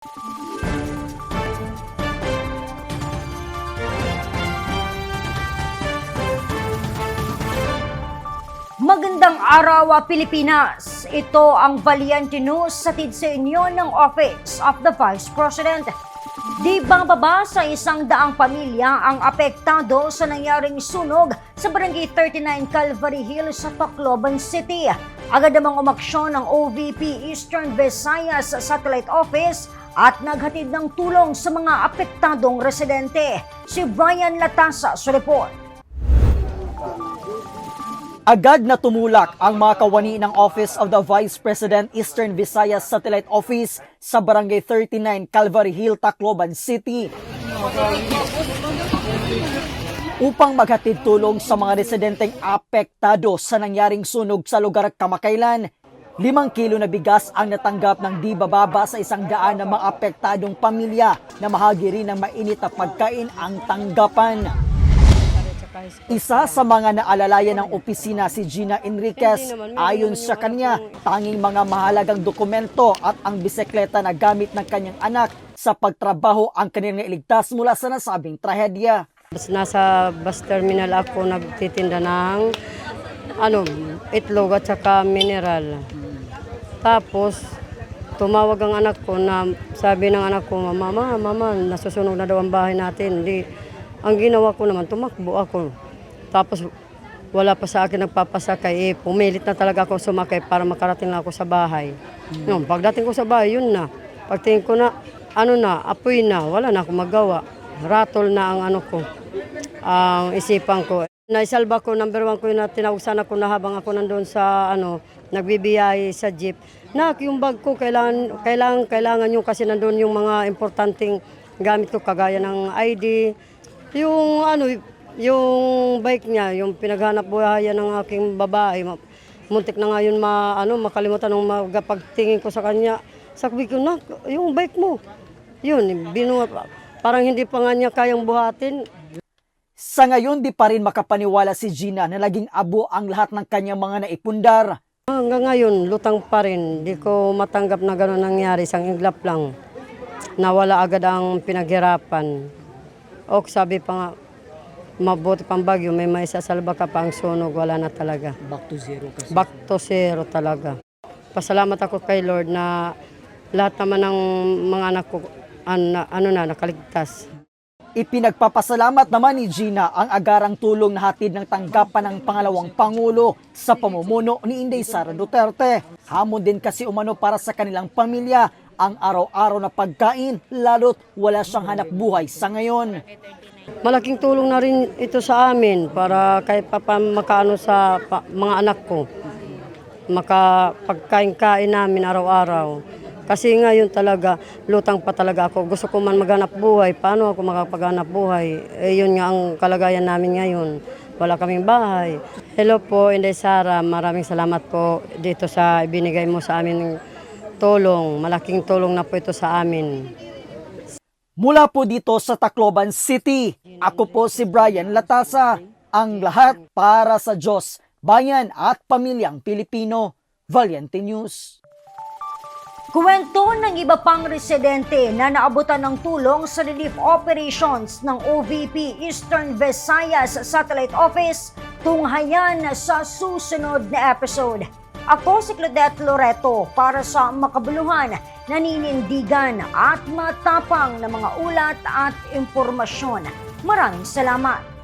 Magandang araw, Pilipinas! Ito ang Valiente News hatid sa inyo ng Office of the Vice President. Di bababa sa 100 pamilya ang apektado sa nangyaring sunog sa Barangay 39 Calvary Hill sa Tacloban City. Agad namang umaksyon ng OVP Eastern Visayas Satellite Office at naghatid ng tulong sa mga apektadong residente. Si Brian Latasa sa report. Agad na tumulak ang mga kawani ng Office of the Vice President Eastern Visayas Satellite Office sa Barangay 39 Calvary Hill, Tacloban City upang maghatid tulong sa mga residenteng apektado sa nangyaring sunog sa lugar kamakailan. 5 kilo na bigas ang natanggap ng di bababa sa 100 na mga apektadong pamilya na mahagi rin ng mainit na pagkain ang tanggapan. Isa sa mga naalalayan ng opisina si Gina Enriquez. Ayon sa kanya, tanging mga mahalagang dokumento at ang bisikleta na gamit ng kanyang anak sa pagtrabaho ang kanilang iligtas mula sa nasabing trahedya. Nasa bus terminal ako nagtitinda ng itlog at saka mineral. Tapos tumawag ang anak ko na sabi ng anak ko, Mama, nasusunog na daw ang bahay natin. Ang ginawa ko naman, tumakbo ako. Tapos wala pa sa akin nagpapasakay. Pumilit na talaga ako sumakay para makarating na ako sa bahay. Pagdating ko sa bahay, yun na. Pagtingin ko na, apoy na, wala na akong magawa. Ratol na ang ang isipan ko. Naisalba ko, number 1 ko yun na tinawag sana ko na habang ako nandun sa nagbibiyahe sa jeep. Yung bag ko, kailangan yung kasi nandun yung mga importanteng gamit ko, kagaya ng ID, yung bike niya, yung pinaghanap buhayan ng aking babae. Muntik na nga yun makalimutan nung pagtingin ko sa kanya. Sabi ko na, yung bike mo. Yun, parang hindi pa nga niya kayang buhatin. Sa ngayon, di pa rin makapaniwala si Gina na naging abo ang lahat ng kanyang mga naipundar. Hanggang ngayon, lutang pa rin. Di ko matanggap na gano'n nangyari. Isang iglap lang. Nawala agad ang pinaghirapan. O sabi pa nga, mabuti pang bagyo, may maisasalba ka pa ang sunog, wala na talaga. Back to zero kasi. Back to zero talaga. Pasalamat ako kay Lord na lahat naman ng mga anak ko nakaligtas. Ipinagpapasalamat naman ni Gina ang agarang tulong na hatid ng tanggapan ng pangalawang Pangulo sa pamumuno ni Inday Sara Duterte. Hamon din kasi umano para sa kanilang pamilya ang araw-araw na pagkain, lalo't wala siyang hanap buhay sa ngayon. Malaking tulong na rin ito sa amin para kahit makaano sa mga anak ko. Makapagkain-kain namin araw-araw. Kasi ngayon talaga, lutang pa talaga ako. Gusto ko man maghanap buhay. Paano ako makapaghanap buhay? Yun nga ang kalagayan namin ngayon. Wala kaming bahay. Hello po, Inday Sara. Maraming salamat po dito sa ibinigay mo sa amin tulong. Malaking tulong na po ito sa amin. Mula po dito sa Tacloban City, ako po si Brian Latasa. Ang lahat para sa Diyos, bayan at pamilyang Pilipino. Valiente News. Kwento ng iba pang residente na naabutan ng tulong sa relief operations ng OVP Eastern Visayas Satellite Office tunghayan sa susunod na episode. Ako si Claudette Loreto para sa makabuluhan, naninindigan at matapang na mga ulat at impormasyon. Maraming salamat!